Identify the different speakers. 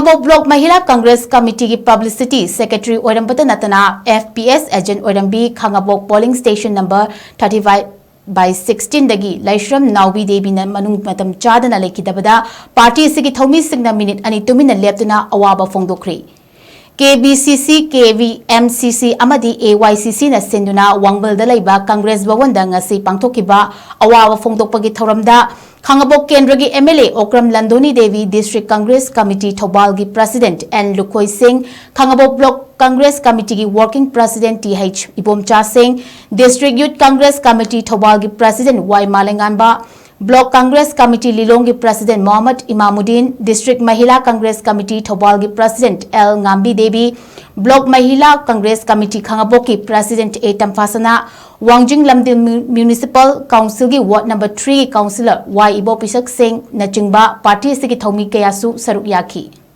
Speaker 1: KHANGABOK Block Mahila Congress Committee ki Publicity Secretary OIRAMBATA NUTTANA FPS Agent OIRAMBI KHANGABOK Polling Station number 35/16 dagi LAISHARAM NAOBI DEVI Manung Matam Chadna Leikhidbada Party Asigi Thoumi Singna minute ani Tuminna Leptuna Awaba Fongdokkhre KBCC, KV, MCC, amadi AYCC na senduna wangbal da laiba Congress bawanda ngasi pangthokiba awaba fongdokpagi thoramda KHANGABOK Kendragi MLA Okram Landoni Devi District Congress Committee Thobalgi President N Lukhoi Singh KHANGABOK Block Congress Committee ki Working President TH Ibomcha Singh District Youth Congress Committee Thobalgi President Y Malenganba Block Congress Committee Lilonggi President Mohammed Imamuddin, District Mahila Congress Committee Thobalgi President L Ngambi Devi, Block Mahila Congress Committee KHANGABOK President A Tamfasana, Wangjing Lamdin Municipal Council ki Ward Number 3 Councillor Y Ibo Pisak Singh Nachingba Party Asigi Thoumi Kayasu Saruk Yaki.